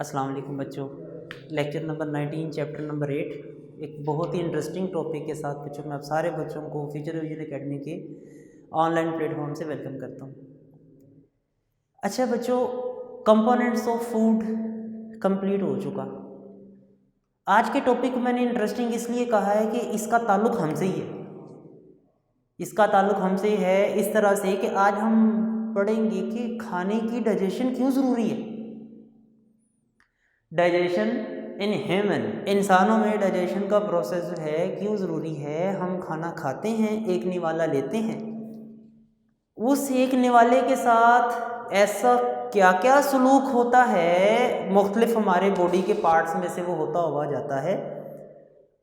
अस्सलाम वालेकुम बच्चों। लेक्चर नंबर 19 चैप्टर नंबर 8 एक बहुत ही इंटरेस्टिंग टॉपिक के साथ बच्चों मैं आप सारे बच्चों को फ्यूचर विजन एकेडमी के ऑनलाइन प्लेटफॉर्म से वेलकम करता हूँ। अच्छा बच्चों, कंपोनेंट्स ऑफ फूड कंप्लीट हो चुका। आज के टॉपिक को मैंने इंटरेस्टिंग इसलिए कहा है कि इसका ताल्लुक़ हमसे ही है। इसका ताल्लुक़ हमसे है इस तरह से कि आज हम पढ़ेंगे कि खाने की डाइजेशन क्यों ज़रूरी है। डाइजेशन इन ह्यूमन, इंसानों में डाइजेशन का प्रोसेस जो है क्यों ज़रूरी है। हम खाना खाते हैं, एक निवाला लेते हैं, उस एक निवाले के साथ ऐसा क्या क्या सलूक होता है, मुख्तलिफ हमारे बॉडी के पार्ट्स में से वो होता हुआ जाता है।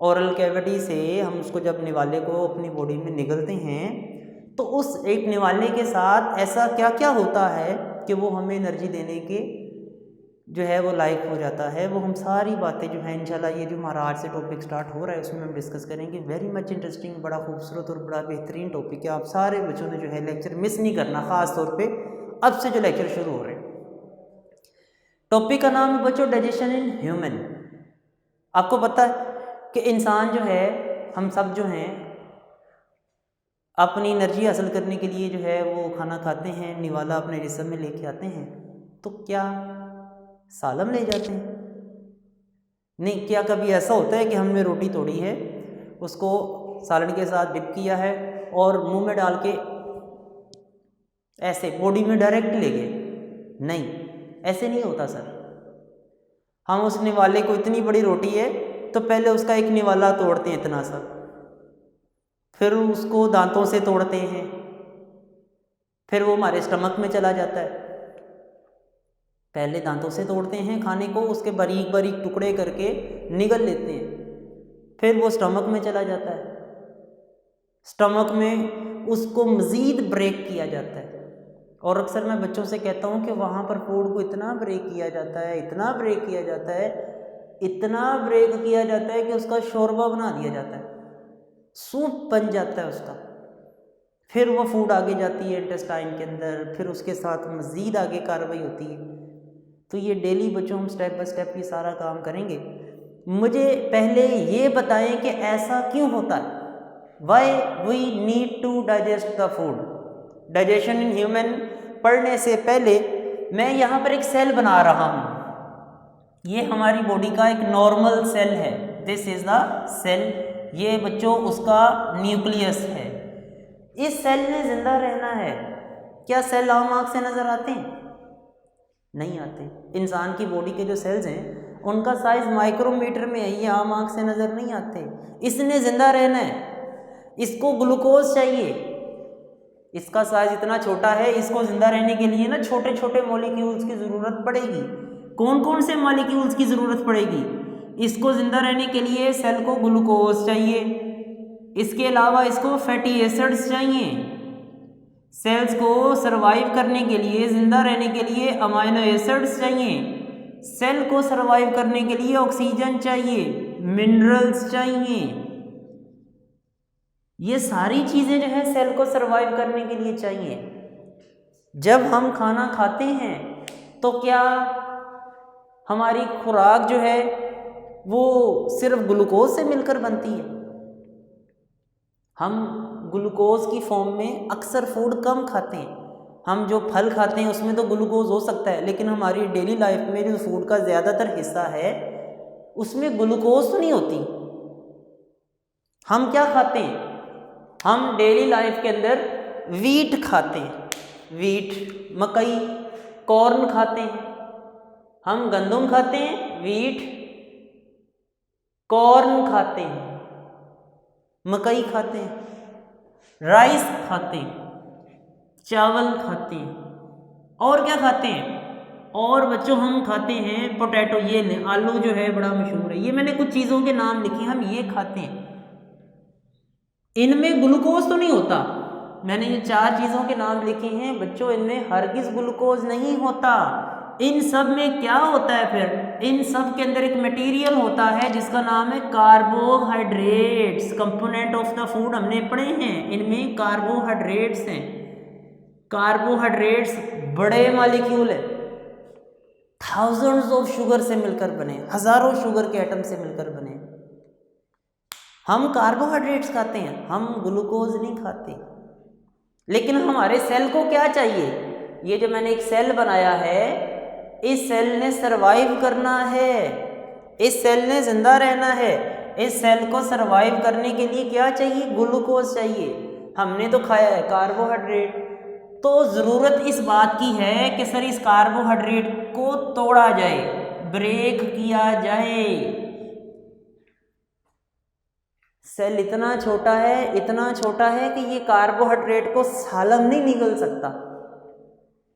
ओरल कैविटी से हम उसको जब निवाले को अपनी बॉडी में निगलते हैं तो उस एक निवाले के साथ ऐसा क्या क्या होता है कि वो हमें एनर्जी देने के जो है वो लायक हो जाता है। वो हम सारी बातें जो है इंशाल्लाह ये जो हमारा आज से टॉपिक स्टार्ट हो रहा है उसमें हम डिस्कस करेंगे। वेरी मच इंटरेस्टिंग, बड़ा खूबसूरत और बड़ा बेहतरीन टॉपिक है। आप सारे बच्चों ने जो है लेक्चर मिस नहीं करना, ख़ास तौर पे अब से जो लेक्चर शुरू हो रहे हैं। टॉपिक का नाम है बच्चों डाइजेशन इन ह्यूमन। आपको पता है कि इंसान जो है, हम सब जो हैं अपनी एनर्जी हासिल करने के लिए जो है वो खाना खाते हैं, निवाला अपने जिस्म में लेके आते हैं। तो क्या सालम ले जाते हैं? नहीं। क्या कभी ऐसा होता है कि हमने रोटी तोड़ी है, उसको सालन के साथ डिप किया है और मुंह में डाल के ऐसे बॉडी में डायरेक्ट ले गए? नहीं, ऐसे नहीं होता सर। हम उस निवाले को, इतनी बड़ी रोटी है तो पहले उसका एक निवाला तोड़ते हैं इतना सा, फिर उसको दांतों से तोड़ते हैं, फिर वो हमारे स्टमक में चला जाता है। पहले दांतों से तोड़ते हैं खाने को, उसके बारीक बारीक टुकड़े करके निगल लेते हैं, फिर वो स्टमक में चला जाता है। स्टमक में उसको मज़ीद ब्रेक किया जाता है। और अक्सर मैं बच्चों से कहता हूँ कि वहाँ पर फूड को इतना ब्रेक किया जाता है, इतना ब्रेक किया जाता है, इतना ब्रेक किया जाता है कि उसका शोरबा बना दिया जाता है, सूप बन जाता है उसका। फिर वो फूड आगे जाती है इंटेस्टाइन के अंदर, फिर उसके साथ मज़ीद आगे कार्रवाई होती है। तो ये डेली बच्चों हम स्टेप बाय स्टेप ये सारा काम करेंगे। मुझे पहले ये बताएं कि ऐसा क्यों होता है। Why we need to digest the food. Digestion in human पढ़ने से पहले मैं यहाँ पर एक सेल बना रहा हूँ। ये हमारी बॉडी का एक नॉर्मल सेल है। This is the cell. ये बच्चों उसका न्यूक्लियस है। इस सेल ने जिंदा रहना है। क्या सेल आम आँख से नज़र आते हैं? नहीं आते। इंसान की बॉडी के जो सेल्स हैं उनका साइज़ माइक्रोमीटर में है, ये आम आँख से नज़र नहीं आते। इसने ज़िंदा रहना है, इसको ग्लूकोज चाहिए। इसका साइज़ इतना छोटा है, इसको ज़िंदा रहने के लिए ना छोटे छोटे मॉलिक्यूल्स की ज़रूरत पड़ेगी। कौन कौन से मॉलिक्यूल्स की ज़रूरत पड़ेगी? इसको ज़िंदा रहने के लिए सेल को ग्लूकोज चाहिए, इसके अलावा इसको फैटी एसिड्स चाहिए। सेल्स को सरवाइव करने के लिए, ज़िंदा रहने के लिए अमाइनो एसिड्स चाहिए। सेल को सरवाइव करने के लिए ऑक्सीजन चाहिए, मिनरल्स चाहिए। ये सारी चीज़ें जो है सेल को सरवाइव करने के लिए चाहिए। जब हम खाना खाते हैं तो क्या हमारी खुराक जो है वो सिर्फ ग्लूकोज से मिलकर बनती है? हम ग्लूकोज की फॉर्म में अक्सर फूड कम खाते हैं। हम जो फल खाते हैं उसमें तो ग्लूकोज हो सकता है, लेकिन हमारी डेली लाइफ में जो फूड का ज़्यादातर हिस्सा है उसमें ग्लूकोज तो नहीं होती। हम क्या खाते हैं? हम डेली लाइफ के अंदर वीट खाते हैं, वीट, मकई, कॉर्न खाते हैं। हम गंदम खाते हैं, वीट, कॉर्न खाते हैं, मकई खाते हैं, राइस खाते हैं, चावल खाते हैं, और क्या खाते हैं? और बच्चों हम खाते हैं पोटैटो। ये आलू जो है बड़ा मशहूर है। ये मैंने कुछ चीज़ों के नाम लिखे, हम ये खाते हैं। इनमें ग्लूकोज तो नहीं होता। मैंने ये 4 चीज़ों के नाम लिखे हैं बच्चों, इनमें हरगिज़ ग्लूकोज नहीं होता। इन सब में क्या होता है? फिर इन सब के अंदर एक मटेरियल होता है जिसका नाम है carbohydrates. Component of the food हमने पढ़े हैं, इनमें कार्बोहाइड्रेट्स हैं। कार्बोहाइड्रेट्स बड़े मॉलिक्यूल है। थाउजेंड्स ऑफ शुगर से मिलकर बने, हजारों शुगर के एटम से मिलकर बने। हम कार्बोहाइड्रेट्स खाते हैं, हम ग्लूकोज नहीं खाते। लेकिन हमारे सेल को क्या चाहिए? ये जो मैंने एक सेल बनाया है, इस सेल ने सरवाइव करना है, इस सेल ने जिंदा रहना है। इस सेल को सरवाइव करने के लिए क्या चाहिए? ग्लूकोज चाहिए। हमने तो खाया है कार्बोहाइड्रेट। तो ज़रूरत इस बात की है कि सर इस कार्बोहाइड्रेट को तोड़ा जाए, ब्रेक किया जाए। सेल इतना छोटा है, इतना छोटा है कि ये कार्बोहाइड्रेट को सालम नहीं निगल सकता।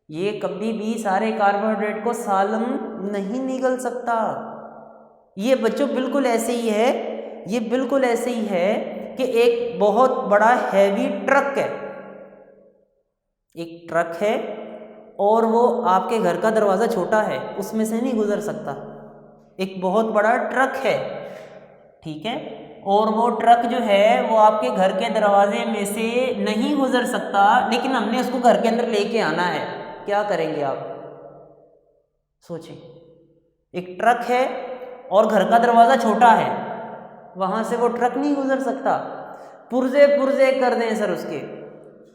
ये कभी भी सारे कार्बोहाइड्रेट को सालम नहीं निगल सकता। ये बच्चों बिल्कुल ऐसे ही है, ये बिल्कुल ऐसे ही है कि एक बहुत बड़ा हैवी ट्रक है, एक ट्रक है और वो आपके घर का दरवाज़ा छोटा है, उसमें से नहीं गुजर सकता। एक बहुत बड़ा ट्रक है, ठीक है, और वो ट्रक जो है वो आपके घर के दरवाजे में से नहीं गुजर सकता, लेकिन हमने उसको घर के अंदर लेके आना है। क्या करेंगे आप? सोचें। एक ट्रक है और घर का दरवाज़ा छोटा है, वहाँ से वो ट्रक नहीं गुजर सकता। पुर्जे पुर्जे कर दें सर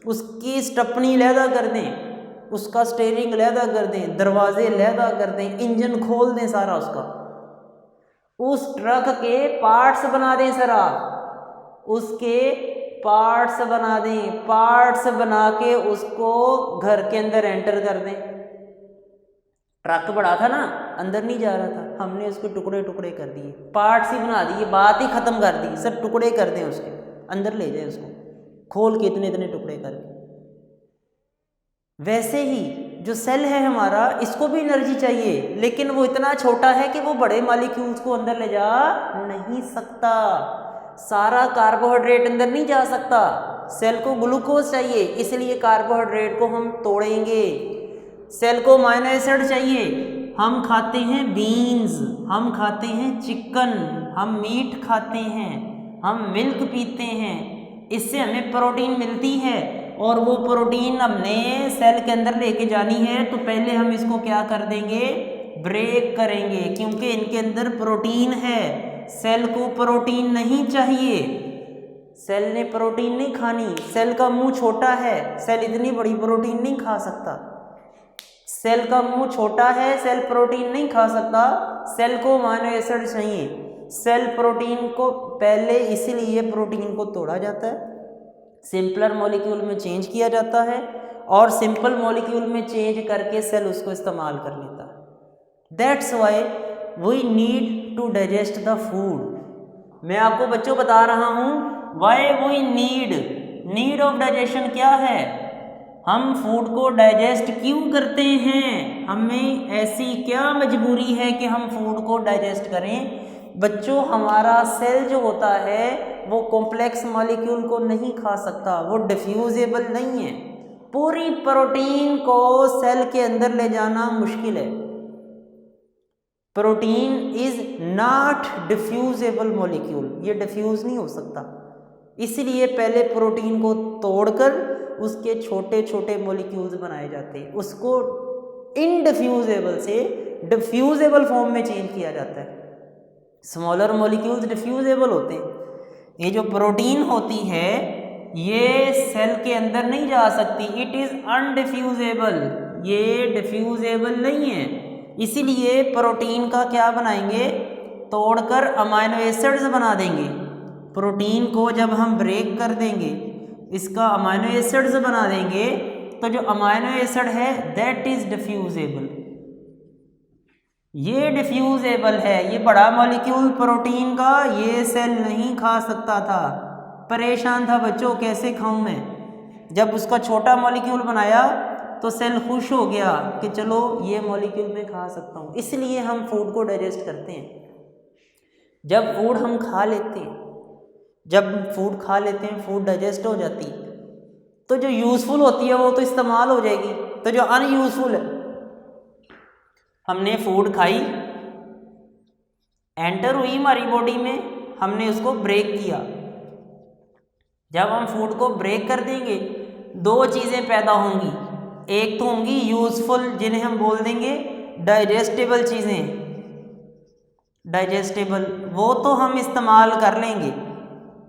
उसकी स्टपनी लैदा कर दें, उसका स्टीयरिंग लैदा कर दें, दरवाजे लैदा कर दें, इंजन खोल दें सारा उसका, उस ट्रक के पार्ट्स बना दें सर आप, उसके पार्ट्स बना दें, पार्ट्स बना के उसको घर के अंदर एंटर कर दें। ट्रक बड़ा था ना, अंदर नहीं जा रहा था, हमने उसके टुकड़े टुकड़े कर दिए, पार्ट्स ही बना दिए, बात ही ख़त्म कर दी सर। टुकड़े कर दें उसके, अंदर ले जाए उसको खोल के इतने इतने टुकड़े करके। वैसे ही जो सेल है हमारा, इसको भी एनर्जी चाहिए, लेकिन वो इतना छोटा है कि वो बड़े मॉलिक्यूल्स को अंदर ले जा नहीं सकता। सारा कार्बोहाइड्रेट अंदर नहीं जा सकता, सेल को ग्लूकोज चाहिए, इसलिए कार्बोहाइड्रेट को हम तोड़ेंगे। सेल को अमीनो एसिड चाहिए, हम खाते हैं बीन्स, हम खाते हैं चिकन, हम मीट खाते हैं, हम मिल्क पीते हैं, इससे हमें प्रोटीन मिलती है और वो प्रोटीन हमने सेल के अंदर लेके जानी है। तो पहले हम इसको क्या कर देंगे? ब्रेक करेंगे, क्योंकि इनके अंदर प्रोटीन है। सेल को प्रोटीन नहीं चाहिए, सेल ने प्रोटीन नहीं खानी, सेल का मुंह छोटा है, सेल इतनी बड़ी प्रोटीन नहीं खा सकता। सेल का मुंह छोटा है, सेल प्रोटीन नहीं खा सकता, सेल को अमीनो एसिड चाहिए। सेल प्रोटीन को पहले इसीलिए प्रोटीन को तोड़ा जाता है, सिंपलर मॉलिक्यूल में चेंज किया जाता है और सिंपल मॉलिक्यूल में चेंज करके सेल उसको इस्तेमाल कर लेता है। That's why we need to digest the food. मैं आपको बच्चों बता रहा हूँ why we need of digestion क्या है, हम फूड को डाइजेस्ट क्यों करते हैं, हमें ऐसी क्या मजबूरी है कि हम फूड को डाइजेस्ट करें। बच्चों हमारा सेल जो होता है वो कॉम्प्लेक्स मॉलिक्यूल को नहीं खा सकता, वो डिफ्यूजेबल नहीं है। पूरी प्रोटीन को सेल के अंदर ले जाना मुश्किल है। प्रोटीन इज नॉट डिफ्यूजेबल मॉलिक्यूल, ये डिफ्यूज नहीं हो सकता, इसलिए पहले प्रोटीन को तोड़कर उसके छोटे छोटे मॉलिक्यूल्स बनाए जाते हैं, उसको इनडिफ्यूजेबल से डिफ्यूजेबल फॉर्म में चेंज किया जाता है। स्मॉलर मॉलिक्यूल्स डिफ्यूजेबल होते हैं। ये जो प्रोटीन होती है ये सेल के अंदर नहीं जा सकती, इट इज़ अनडिफ्यूजेबल, ये डिफ्यूजेबल नहीं है। इसीलिए प्रोटीन का क्या बनाएंगे? तोड़कर अमीनो एसिड्स बना देंगे। प्रोटीन को जब हम ब्रेक कर देंगे, इसका अमीनो एसिड्स बना देंगे, तो जो अमीनो एसिड है दैट इज़ डिफ्यूजेबल, ये डिफ्यूजेबल है। ये बड़ा मॉलिक्यूल प्रोटीन का ये सेल नहीं खा सकता था, परेशान था बच्चों कैसे खाऊं मैं। जब उसका छोटा मॉलिक्यूल बनाया तो सेल खुश हो गया कि चलो ये मॉलिक्यूल मैं खा सकता हूँ। इसलिए हम फूड को डाइजेस्ट करते हैं। जब फूड हम खा लेते हैं, जब फूड खा लेते हैं, फूड डाइजेस्ट हो जाती है, तो जो यूज़फुल होती है वो तो इस्तेमाल हो जाएगी, तो जो अनयूज़फुल है, हमने फूड खाई, एंटर हुई हमारी बॉडी में, हमने उसको ब्रेक किया। जब हम फूड को ब्रेक कर देंगे दो चीज़ें पैदा होंगी, एक तो होंगी यूज़फुल जिन्हें हम बोल देंगे डाइजेस्टेबल चीज़ें, डाइजेस्टेबल वो तो हम इस्तेमाल कर लेंगे,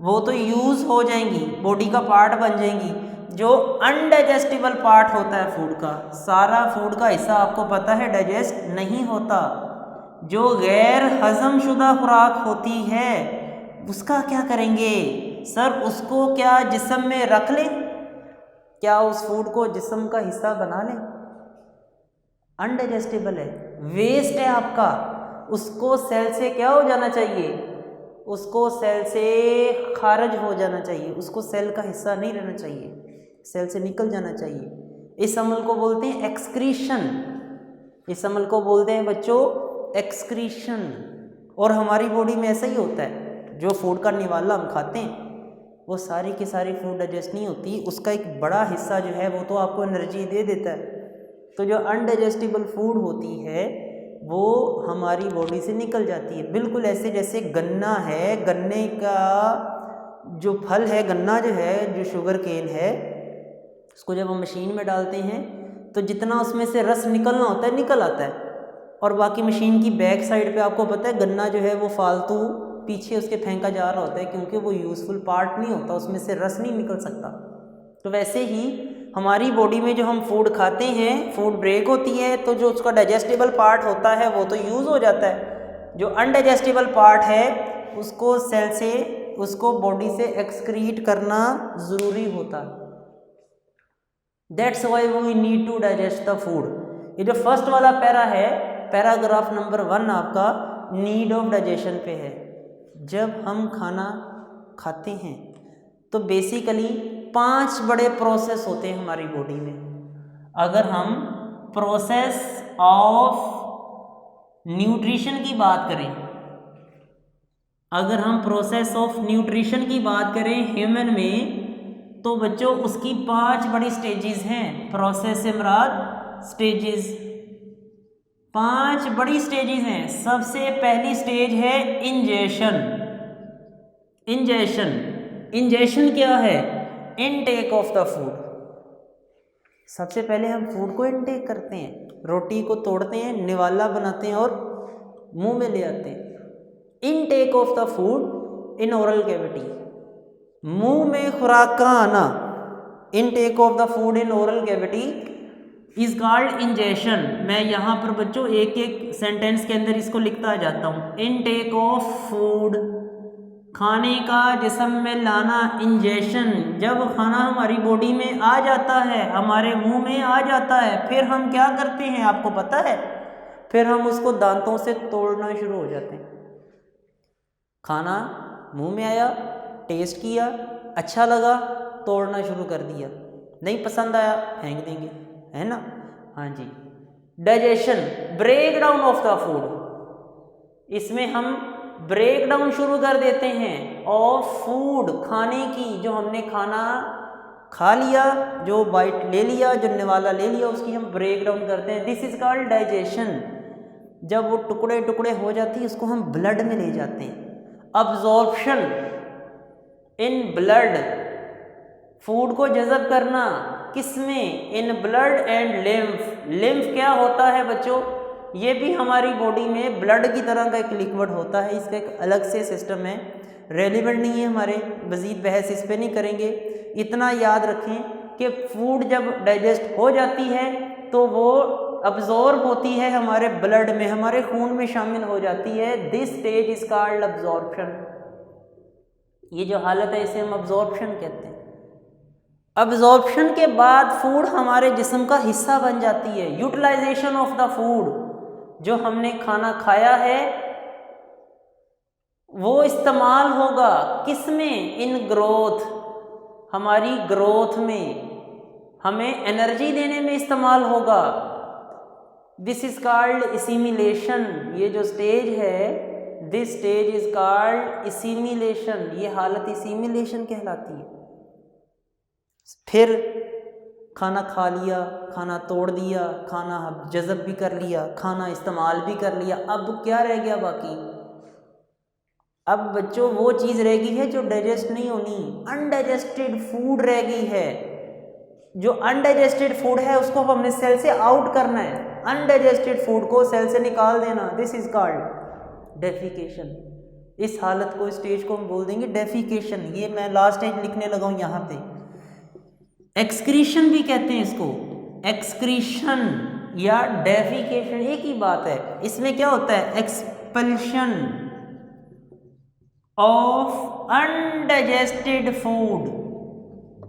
वो तो यूज़ हो जाएंगी, बॉडी का पार्ट बन जाएंगी। जो अनडाइजेस्टेबल पार्ट होता है फूड का, सारा फूड का हिस्सा आपको पता है डाइजेस्ट नहीं होता। जो गैर हजम शुदा खुराक होती है उसका क्या करेंगे सर? उसको क्या जिस्म में रख लें? क्या उस फूड को जिस्म का हिस्सा बना लें? अनडाइजेस्टेबल है, वेस्ट है आपका, उसको सेल से क्या हो जाना चाहिए? उसको सेल से खारिज हो जाना चाहिए, उसको सेल का हिस्सा नहीं रहना चाहिए, सेल से निकल जाना चाहिए। इस अमल को बोलते हैं एक्सक्रीशन, इस अमल को बोलते हैं बच्चों एक्सक्रीशन। और हमारी बॉडी में ऐसा ही होता है, जो फूड का निवाला हम खाते हैं वो सारी की सारी फूड डाइजेस्ट नहीं होती, उसका एक बड़ा हिस्सा जो है वो तो आपको एनर्जी दे देता है। तो जो अनडाइजेस्टेबल फूड होती है वो हमारी बॉडी से निकल जाती है, बिल्कुल ऐसे जैसे गन्ना है, गन्ने का जो फल है, गन्ना जो है, जो शुगर केन है, उसको जब हम मशीन में डालते हैं तो जितना उसमें से रस निकलना होता है निकल आता है, और बाकी मशीन की बैक साइड पे आपको पता है गन्ना जो है वो फालतू पीछे उसके फेंका जा रहा होता है, क्योंकि वो यूज़फुल पार्ट नहीं होता, उसमें से रस नहीं निकल सकता। तो वैसे ही हमारी बॉडी में जो हम फूड खाते हैं, फूड ब्रेक होती है तो जो उसका डाइजेस्टेबल पार्ट होता है वो तो यूज़ हो जाता है, जो अनडाइजेस्टेबल पार्ट है उसको सेल से, उसको बॉडी से एक्सक्रीट करना ज़रूरी होता है। That's why we need to digest the food. ये जो फर्स्ट वाला पैरा है, पैराग्राफ नंबर 1 आपका नीड ऑफ डाइजेशन पे है। जब हम खाना खाते हैं तो बेसिकली 5 बड़े प्रोसेस होते हैं हमारी बॉडी में। अगर हम प्रोसेस ऑफ न्यूट्रिशन की बात करें, अगर हम प्रोसेस ऑफ न्यूट्रिशन की बात करें ह्यूमन में, तो बच्चों उसकी 5 बड़ी स्टेजेस हैं। प्रोसेस से मुराद स्टेजेस, 5 बड़ी स्टेजेस हैं। सबसे पहली स्टेज है इंजेशन। इंजेशन, इंजेशन क्या है? Intake of the food. सबसे पहले हम फूड को इनटेक करते हैं, रोटी को तोड़ते हैं, निवाला बनाते हैं और मुंह में ले आते हैं। Intake of the food in oral cavity, मुंह में खुराक का आना, intake of the food in oral cavity is called ingestion. मैं यहाँ पर बच्चों एक एक सेंटेंस के अंदर इसको लिखता जाता हूँ। इनटेक ऑफ फूड, खाने का जिस्म में लाना, इंजेशन। जब खाना हमारी बॉडी में आ जाता है, हमारे मुंह में आ जाता है, फिर हम क्या करते हैं आपको पता है? फिर हम उसको दांतों से तोड़ना शुरू हो जाते हैं। खाना मुंह में आया, टेस्ट किया, अच्छा लगा, तोड़ना शुरू कर दिया, नहीं पसंद आया फेंक देंगे, है ना? हाँ जी। Digestion, break down of the food, इसमें हम ब्रेक डाउन शुरू कर देते हैं ऑफ फूड, खाने की। जो हमने खाना खा लिया, जो बाइट ले लिया, जो निवाला ले लिया, उसकी हम ब्रेक डाउन करते हैं। This is called digestion. जब वो टुकड़े टुकड़े हो जाती है उसको हम ब्लड में ले जाते हैं। अब्जॉर्प्शन इन ब्लड, फूड को जज़ब करना किसमें? In blood and lymph. Lymph क्या होता है बच्चों? ये भी हमारी बॉडी में ब्लड की तरह का एक लिक्विड होता है, इसका एक अलग से सिस्टम है, रेलिवेंट नहीं है हमारे, मज़ीद बहस इस पे नहीं करेंगे। इतना याद रखें कि फूड जब डाइजेस्ट हो जाती है तो वो अब्जॉर्ब होती है हमारे ब्लड में, हमारे खून में शामिल हो जाती है। This stage is called absorption. ये जो हालत है इसे हम अब्जॉर्प्शन कहते हैं। अब्जॉर्प्शन के बाद फूड हमारे जिस्म का हिस्सा बन जाती है। यूटिलाइजेशन ऑफ द फूड, जो हमने खाना खाया है वो इस्तेमाल होगा किसमें? इन ग्रोथ, हमारी ग्रोथ में, हमें एनर्जी देने में इस्तेमाल होगा। This is called assimilation. ये जो स्टेज है, this stage is called assimilation. ये हालत इसिमिलेशन कहलाती है। फिर खाना खा लिया, खाना तोड़ दिया, खाना जज़ब भी कर लिया, खाना इस्तेमाल भी कर लिया, अब क्या रह गया बाकी? अब बच्चों वो चीज़ रह गई है जो डाइजेस्ट नहीं होनी, अनडाइजेस्टेड फूड रह गई है। जो अनडाइजेस्टेड फूड है उसको हमने सेल से आउट करना है, अनडाइजेस्टेड फूड को सेल से निकाल देना, दिस इज कॉल्ड डेफिकेशन। इस हालत को, स्टेज को हम बोल देंगे डेफिकेशन। ये मैं लास्ट स्टेज लिखने लगा हूं यहाँ पे। एक्सक्रीशन भी कहते हैं इसको, एक्सक्रीशन या डेफिकेशन एक ही बात है। इसमें क्या होता है, expulsion of undigested food.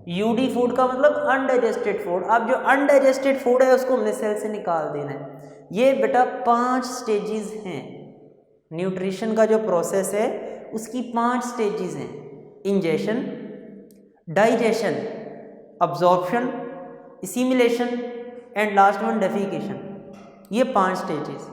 UD food का मतलब अनडाइजेस्टेड फूड। अब जो अनडाइजेस्टेड फूड है उसको हमने सेल से निकाल देना है। ये बेटा 5 स्टेजेस हैं। न्यूट्रिशन का जो प्रोसेस है उसकी 5 स्टेजेस हैं, ingestion, digestion, absorption, assimilation and last one defecation. ये 5 स्टेजेस।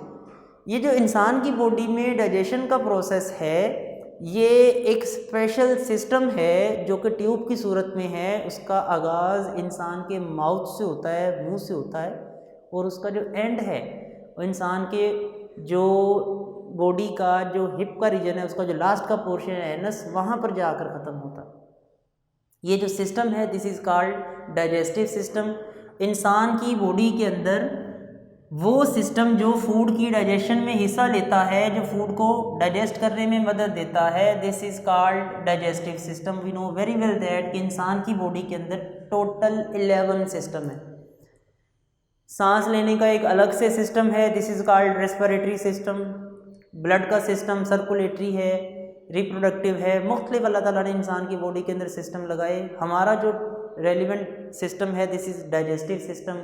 ये जो इंसान की बॉडी में डाइजेशन का प्रोसेस है, ये एक स्पेशल सिस्टम है जो कि ट्यूब की सूरत में है। उसका आगाज़ इंसान के माउथ से होता है, मुंह से होता है, और उसका जो एंड है वो इंसान के जो बॉडी का जो हिप का रीजन है, उसका जो लास्ट का पोर्शन है एनस, वहाँ पर जाकर ख़त्म होता है। ये जो सिस्टम है this is called digestive system. इंसान की बॉडी के अंदर वो सिस्टम जो फूड की डाइजेशन में हिस्सा लेता है, जो फूड को डाइजेस्ट करने में मदद देता है, this is called digestive system. We know very well that कि इंसान की बॉडी के अंदर टोटल 11 सिस्टम है। सांस लेने का एक अलग से सिस्टम है, this is called respiratory system. Blood का सिस्टम सर्कुलेटरी है, रिप्रोडक्टिव है। मुख्तलिफ अल्लाह ताला ने इंसान की बॉडी के अंदर सिस्टम लगाए। हमारा जो रेलिवेंट सिस्टम है दिस इज़ डाइजेस्टिव सिस्टम।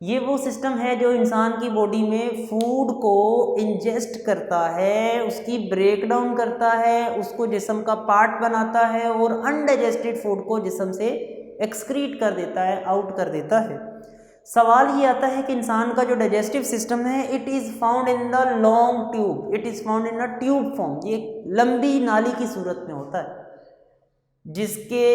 ये वो सिस्टम है जो इंसान की बॉडी में फूड को इंजेस्ट करता है, उसकी ब्रेक डाउन करता है, उसको जिस्म का पार्ट बनाता है और अनडाइजेस्टेड फूड को जिस्म से एक्सक्रीट कर देता है, आउट कर देता है। सवाल ये आता है कि इंसान का जो डाइजेस्टिव सिस्टम है it is found in the long tube, it is found in a tube form. ये लंबी नाली की सूरत में होता है, जिसके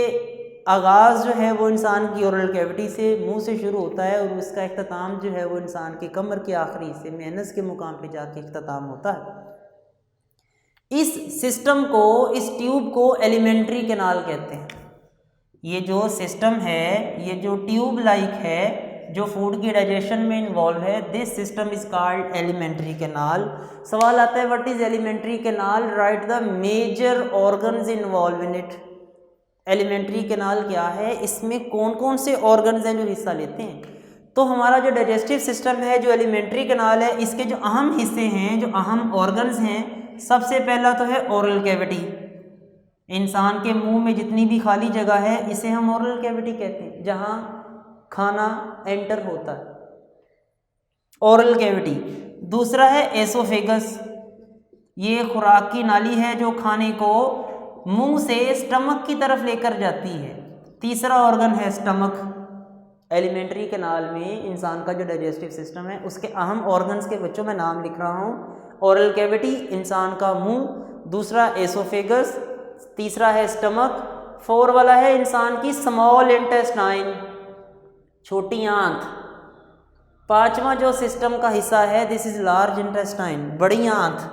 आगाज़ जो है वो इंसान की ओरल कैविटी से, मुंह से शुरू होता है, और उसका इख्तिताम जो है वो इंसान के कमर के आखिरी हिस्से में एनस के मुकाम पे जाके इख्तिताम होता है। इस सिस्टम को, इस ट्यूब को एलिमेंट्री कैनाल कहते हैं। ये जो सिस्टम है, ये जो ट्यूब लाइक है जो फूड की डाइजेशन में इन्वॉल्व है, this system is called alimentary canal. सवाल आता है what is alimentary canal, write the major organs involve in it. Alimentary canal क्या है, इसमें कौन कौन से ऑर्गन्स हैं जो हिस्सा लेते हैं। तो हमारा जो डाइजेस्टिव सिस्टम है, जो एलिमेंट्री कैनाल है, इसके जो अहम हिस्से हैं, जो अहम ऑर्गन्स हैं, सबसे पहला तो है ओरल कैविटी। इंसान के मुंह में जितनी भी खाली जगह है इसे हम ओरल कैविटी कहते हैं, जहाँ खाना एंटर होता है, ओरल कैविटी। दूसरा है एसोफेगस, ये खुराक की नाली है जो खाने को मुंह से स्टमक की तरफ लेकर जाती है। तीसरा ऑर्गन है स्टमक। एलिमेंट्री कैनाल में इंसान का जो डाइजेस्टिव सिस्टम है उसके अहम ऑर्गन्स के बच्चों में नाम लिख रहा हूँ। ओरल कैविटी इंसान का मुंह, दूसरा एसोफेगस, तीसरा है स्टमक, 4 वाला है इंसान की स्मॉल इंटेस्टाइन, छोटी आंत। 5वां जो सिस्टम का हिस्सा है दिस इज लार्ज इंटेस्टाइन, बड़ी आंत,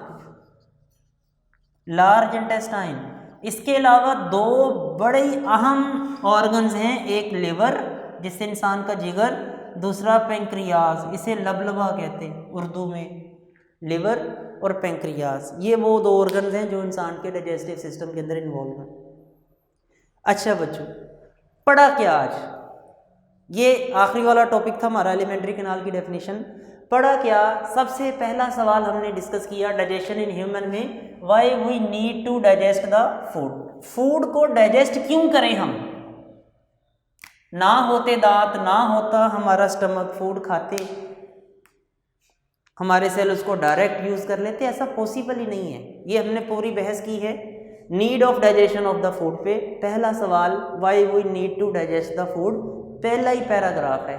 लार्ज इंटेस्टाइन। इसके अलावा 2 बड़े अहम ऑर्गन्स हैं, एक लिवर जिससे इंसान का जिगर, दूसरा पेंक्रियाज, इसे लबलबा कहते हैं उर्दू में, लिवर और पेंक्रियाज। ये वो 2 ऑर्गन्स हैं जो इंसान के डाइजेस्टिव सिस्टम के अंदर इन्वॉल्व हैं। अच्छा बच्चों, पढ़ा क्या आज, ये आखिरी वाला टॉपिक था हमारा एलिमेंट्री कैनाल की डेफिनेशन। पढ़ा क्या, सबसे पहला सवाल हमने डिस्कस किया डाइजेशन इन ह्यूमन में, why we need to digest the food. Food को डाइजेस्ट क्यों करें हम, ना होते दांत, ना होता हमारा स्टमक, फूड खाते हमारे सेल उसको डायरेक्ट यूज कर लेते, ऐसा पॉसिबल ही नहीं है। ये हमने पूरी बहस की है need of digestion of the food पे। पहला सवाल why we need to digest the food, पहला ही पैराग्राफ है,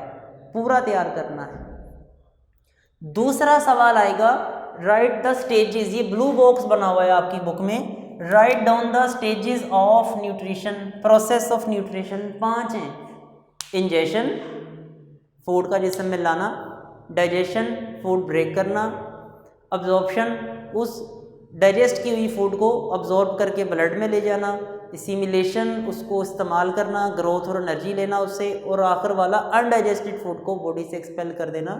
पूरा तैयार करना है। दूसरा सवाल आएगा राइट द स्टेजेस, ये ब्लू बॉक्स बना हुआ है आपकी बुक में, write down the stages of nutrition, process of nutrition. 5 हैं, इंजेशन फूड का जिस्म में लाना, डाइजेशन फूड ब्रेक करना, अब्जॉर्प्शन उस डाइजेस्ट की हुई फूड को अब्जॉर्ब करके ब्लड में ले जाना, सिमिलेशन उसको इस्तेमाल करना, ग्रोथ और एनर्जी लेना उससे, और आखिर वाला अनडाइजेस्टेड फूड को बॉडी से एक्सपेल कर देना,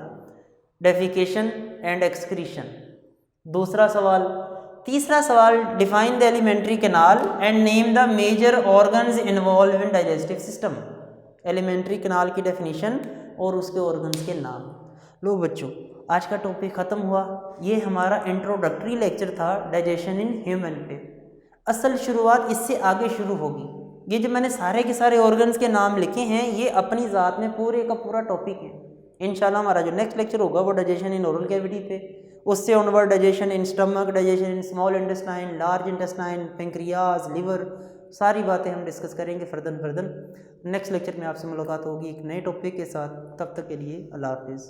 डेफिकेशन एंड एक्सक्रीशन। दूसरा सवाल। तीसरा सवाल, define the alimentary canal and name the major organs involve in digestive system. Alimentary canal की डेफिनेशन और उसके ऑर्गन्स के नाम। लो बच्चों, आज का टॉपिक ख़त्म हुआ। ये हमारा इंट्रोडक्टरी लेक्चर था डाइजेशन इन ह्यूमन पे। असल शुरुआत इससे आगे शुरू होगी। ये जो मैंने सारे के सारे ऑर्गन्स के नाम लिखे हैं ये अपनी ज़ात में पूरे का पूरा टॉपिक है। इंशाल्लाह हमारा जो नेक्स्ट लेक्चर होगा वो डाइजेशन इन ओरल कैविटी पे, उससे onward digestion in stomach, digestion in small intestine, large intestine, pancreas, liver, सारी बातें हम डिस्कस करेंगे फर्दर। नेक्स्ट लेक्चर में आपसे मुलाकात होगी एक नए टॉपिक के साथ। तब तक के लिए अल्लाह हाफिज़।